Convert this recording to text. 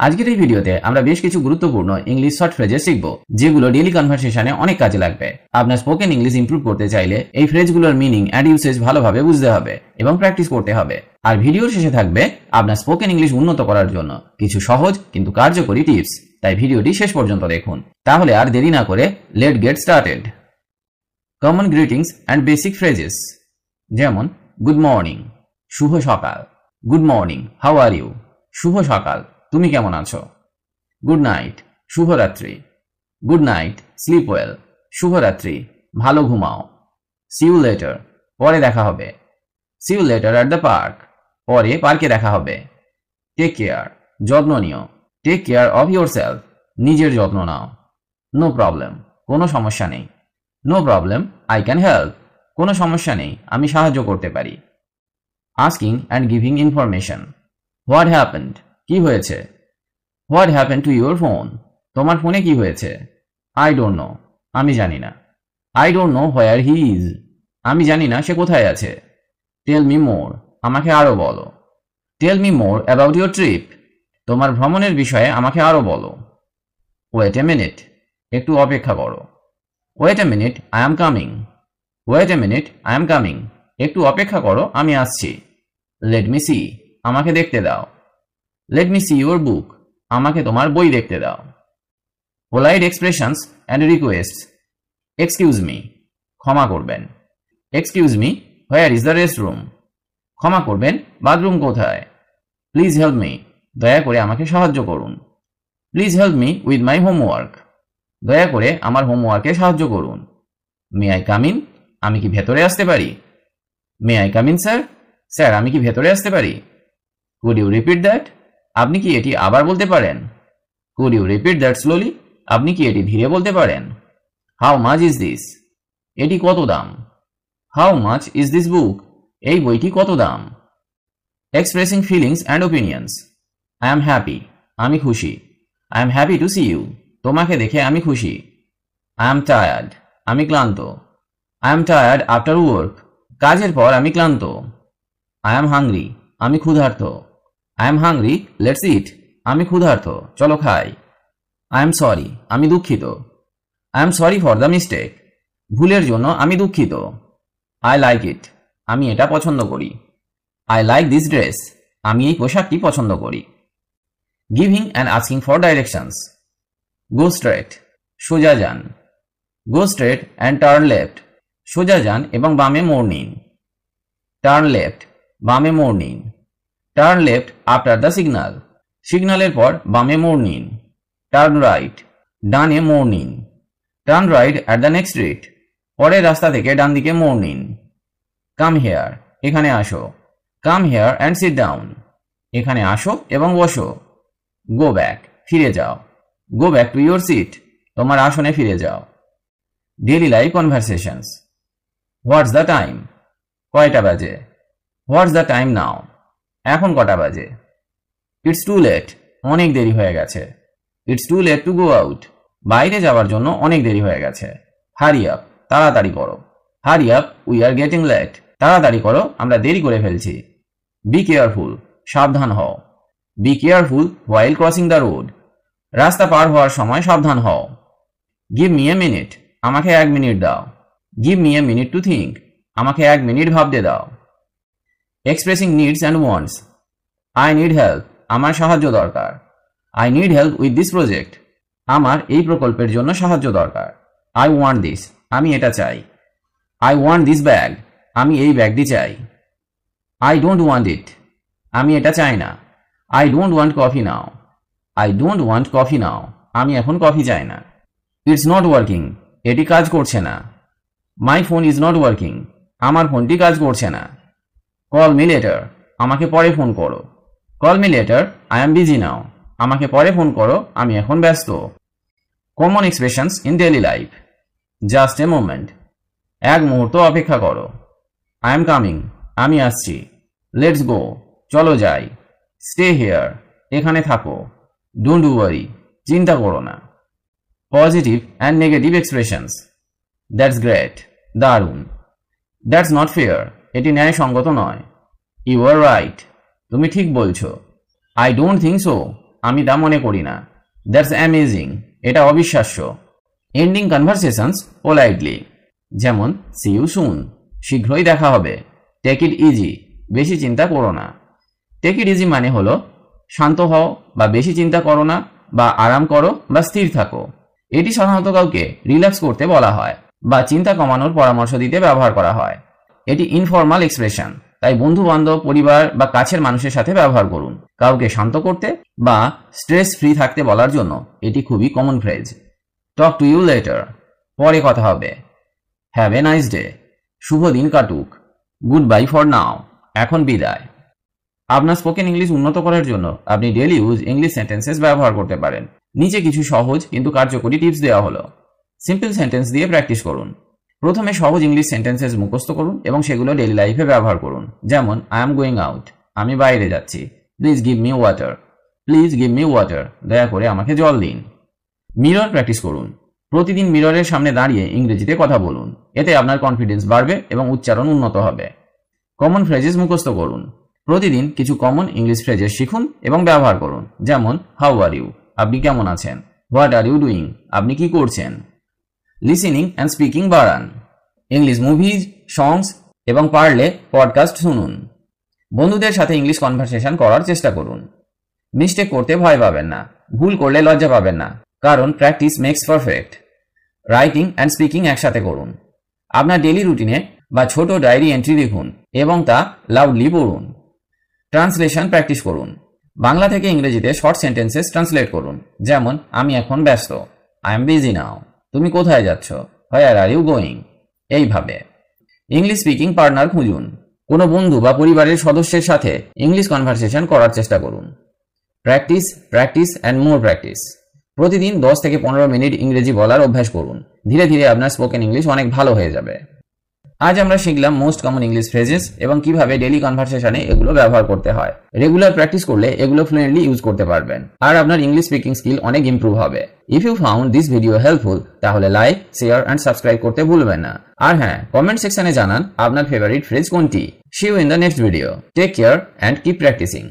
আজকের এই ভিডিওতে আমরা বেশ কিছু গুরুত্বপূর্ণ ইংলিশ শর্ট ফ্রেজেস শিখব যেগুলো ডেইলি কনভারসেশনে অনেক কাজে লাগবে। আপনার স্পোকেন ইংলিশ ইমপ্রুভ করতে চাইলে এই ফ্রেজগুলোর মিনিং এন্ড ইউসেজ ভালোভাবে বুঝতে হবে এবং প্র্যাকটিস করতে হবে। আর ভিডিওর শেষে থাকবে আপনার স্পোকেন ইংলিশ উন্নত করার জন্য কিছু সহজ কিন্তু কার্যকরী টিপস। তাই ভিডিওটি শেষ পর্যন্ত দেখুন। তাহলে আর দেরি না করে let's get started. Common greetings and basic phrases, যেমন গুড মর্নিং, শুভ সকাল। Good morning, how are you, শুভ সকাল, তুমি কেমন আছো। গুড নাইট, শুভরাত্রি। গুড নাইট, স্লিপ ওয়েল, শুভরাত্রি, ভালো ঘুমাও। সি ইউ লেটার, পরে দেখা হবে। See you later at the park, পরে পার্কে দেখা হবে। টেক কেয়ার, যত্ন নিও। টেক কেয়ার অফ ইয়োরসেলফ, নিজের যত্ন নাও। নো প্রবলেম, কোনো সমস্যা নেই। No problem, I can help, কোনো সমস্যা নেই, আমি সাহায্য করতে পারি। Asking and giving information. What happened, কি হয়েছে। What happened to your phone, তোমার ফোনে কি হয়েছে। আই ডোন্ট নো, আমি জানি না। I don't know where he is, আমি জানি না সে কোথায় আছে। টেল মি মোর, আমাকে আরও বলো। Tell me more about your trip, তোমার ভ্রমণের বিষয়ে আমাকে আরও বলো। ওয়েট এ মিনিট, একটু অপেক্ষা করো। Wait a minute, I am coming. Wait a minute, I am coming, একটু অপেক্ষা করো, আমি আসছি। লেট মি সি, আমাকে দেখতে দাও। Let me see your book, আমাকে তোমার বই দেখতে দাও। Polite expressions and রিকোয়েস্টস। Excuse me, ক্ষমা করবেন। Excuse me, where is the restroom, ক্ষমা করবেন, বাথরুম কোথায়। প্লিজ হেল্প মি, দয়া করে আমাকে সাহায্য করুন। Please help me with my homework, দয়া করে আমার হোমওয়ার্কে সাহায্য করুন। মে আই কাম ইন, আমি কি ভেতরে আসতে পারি। May I come in sir, sir আমি কি ভেতরে আসতে পারি। কুড ইউ রিপিট দ্যাট, আপনি কি এটি আবার বলতে পারেন। Could you repeat that slowly, আপনি কি এটি ধীরে বলতে পারেন। হাউ মাচ ইজ দিস, এটি কত দাম। How much is this book, এই বইটি কত দাম। Expressing feelings and opinions. I am happy, আমি খুশি। I am happy to see you, তোমাকে দেখে আমি খুশি। আই এম টায়ার্ড, আমি ক্লান্ত। I am tired after work, কাজের পর আমি ক্লান্ত। আই এম হাংরি, আমি ক্ষুধার্ত। I am hungry, let's eat, আমি ক্ষুধার্ত, চলো খাই। আই এম সরি, আমি দুঃখিত। I am sorry for the mistake, ভুলের জন্য আমি দুঃখিত। আই লাইক ইট, আমি এটা পছন্দ করি। আই লাইক দিস ড্রেস, আমি এই পোশাকটি পছন্দ করি। Giving and asking for directions. Go straight, সোজা যান। Go straight and turn left, সোজা যান এবং বামে মোড় নিন। টার্ন লেফট, বামে মোড় নিন। Turn left after the signal, সিগন্যালের পর বামে মোড় নিন। টার্ন রাইট, ডানে মোড় নিন। Turn right at the next street, পরের রাস্তা থেকে ডান দিকে মোড় নিন। কাম হেয়ার, এখানে আসো। Come here and sit down, এখানে আসো এবং বসো। গো ব্যাক, ফিরে যাও। Go back to your seat, তোমার আসনে ফিরে যাও। Daily life conversations. What's the time, কয়টা বাজে। হোয়াটস দ্য টাইম নাও, এখন কটা বাজে। ইটস টু লেট, অনেক দেরি হয়ে গেছে। It's too late to go out, বাইরে যাওয়ার জন্য অনেক দেরি হয়ে গেছে। হারি আপ, তাড়াতাড়ি করো। Hurry up, we are getting late, তাড়াতাড়ি করো, আমরা দেরি করে ফেলছি। বি কেয়ারফুল, সাবধান হও। Be careful while crossing the road, রাস্তা পার হওয়ার সময় সাবধান হও। গিভ মি এ মিনিট, আমাকে 1 মিনিট দাও। Give me a minute to think, আমাকে 1 মিনিট ভাবতে দাও। Expressing needs and wants. I need help, আমার সাহায্য দরকার। I need help with this project, আমার এই প্রকল্পের জন্য সাহায্য দরকার। আই ওয়ান্ট দিস, আমি এটা চাই। আই ওয়ান্ট দিস ব্যাগ, আমি এই ব্যাগটি চাই। আই ডোন্ট ওয়ান্ট ইট, আমি এটা চাই না। I don't want coffee now. I don't want coffee now, আমি এখন কফি চাই না। ইটস নট ওয়ার্কিং, এটি কাজ করছে না। My phone is not working, আমার ফোনটি কাজ করছে না। কল মি লেটার, আমাকে পরে ফোন করো। Call me letter, I am busy now, আমাকে পরে ফোন করো, আমি এখন ব্যস্ত। Common expressions in daily life. Just a moment, এক মুহূর্ত অপেক্ষা করো। আই এম কামিং, আমি আসছি। লেটস গো, চলো যাই। স্টে হেয়ার, এখানে থাকো। ডোন্ট ওয়ারি, চিন্তা করো না। Positive and negative expressions. That's great, দারুণ। দ্যাটস নট ফেয়ার, এটি ন্যায়সঙ্গত নয়। ইউ আর রাইট, তুমি ঠিক বলছো। আই ডোন্ট থিঙ্ক সো, আমি তা মনে করি না। দ্যাটস অ্যামেজিং, এটা অবিশ্বাস্য। এন্ডিং কনভারসেশনস পোলাইটলি, যেমন সি ইউ সুন, শীঘ্রই দেখা হবে। টেক ইট ইজি, বেশি চিন্তা করো না। টেক ইট ইজি মানে হলো শান্ত হও বা বেশি চিন্তা করো না বা আরাম করো বা স্থির থাকো। এটি সাধারণত কাউকে রিল্যাক্স করতে বলা হয় বা চিন্তা কমানোর পরামর্শ দিতে ব্যবহার করা হয়। এটি ইনফর্মাল এক্সপ্রেশন, তাই বন্ধু বান্ধব, পরিবার বা কাছের মানুষের সাথে ব্যবহার করুন। কাউকে শান্ত করতে বা স্ট্রেস ফ্রি থাকতে বলার জন্য এটি খুবই common phrase. Talk to you later, পরে কথা হবে। হ্যাভ এ নাইস ডে, শুভ দিন কাটুক। গুড বাই ফর নাও, এখন বিদায়। আপনার স্পোকেন ইংলিশ উন্নত করার জন্য আপনি ডেইলি ইউজ ইংলিশ সেন্টেন্সেস ব্যবহার করতে পারেন। নিচে কিছু সহজ কিন্তু কার্যকরী টিপস দেওয়া হলো। সিম্পল সেন্টেন্স দিয়ে প্র্যাকটিস করুন। প্রথমে সহজ ইংলিশ সেন্টেন্সেস মুখস্থ করুন এবং সেগুলো ডেইলি লাইফে ব্যবহার করুন। যেমন আই এম গোয়িং আউট, আমি বাইরে যাচ্ছি। Please give me water, please give me water, দয়া করে আমাকে জল দিন। মিরর প্র্যাকটিস করুন। প্রতিদিন মিররের সামনে দাঁড়িয়ে ইংরেজিতে কথা বলুন। এতে আপনার কনফিডেন্স বাড়বে এবং উচ্চারণ উন্নত হবে। কমন ফ্রেজেস মুখস্থ করুন। প্রতিদিন কিছু কমন ইংলিশ ফ্রেজেস শিখুন এবং ব্যবহার করুন। যেমন হাউ আর ইউ, আপনি কেমন আছেন। হোয়াট আর ইউ ডুইং, আপনি কি করছেন। লিসেনিং অ্যান্ড স্পিকিং বাড়ান। ইংলিশ মুভিজ, সংস এবং পারলে পডকাস্ট শুনুন। বন্ধুদের সাথে ইংলিশ কনভারসেশন করার চেষ্টা করুন। মিস্টেক করতে ভয় পাবেন না, ভুল করলে লজ্জা পাবেন না, কারণ practice makes perfect. Writing and speaking একসাথে করুন। আপনার ডেইলি রুটিনে বা ছোট ডায়েরি এন্ট্রি লিখুন এবং তা লাউডলি পড়ুন। ট্রান্সলেশন প্র্যাকটিস করুন। বাংলা থেকে ইংরেজিতে শর্ট সেন্টেন্সেস ট্রান্সলেট করুন। যেমন আমি এখন ব্যস্ত, আই এম বিজি নাও। তুমি কোথায় যাচ্ছ, হোয়ার আর ইউ গোয়িং। এইভাবে ইংলিশ স্পিকিং পার্টনার খুঁজুন। কোনো বন্ধু বা পরিবারের সদস্যের সাথে ইংলিশ কনভারসেশন করার চেষ্টা করুন। Practice, practice and more practice. প্রতিদিন 10 থেকে 15 মিনিট ইংরেজি বলার অভ্যাস করুন। ধীরে ধীরে আপনার স্পোকেন ইংলিশ অনেক ভালো হয়ে যাবে। আজ আমরা শিখলাম মোস্ট কমন ইংলিশ ফ্রেজেস এবং কিভাবে ডেইলি কনভারসেশনে এগুলো ব্যবহার করতে হয়। রেগুলার প্র্যাকটিস করলে এগুলো ফ্লুয়েন্টলি ইউজ করতে পারবেন আর আপনার ইংলিশ স্পিকিং স্কিল অনেক ইমপ্রুভ হবে। If you found this video helpful, তাহলে লাইক, শেয়ার অ্যান্ড সাবস্ক্রাইব করতে ভুলবেন না। আর হ্যাঁ, কমেন্ট সেকশনে জানান আপনার ফেভারিট ফ্রেজ কোনটি। See you in the next video. Take care and keep practising.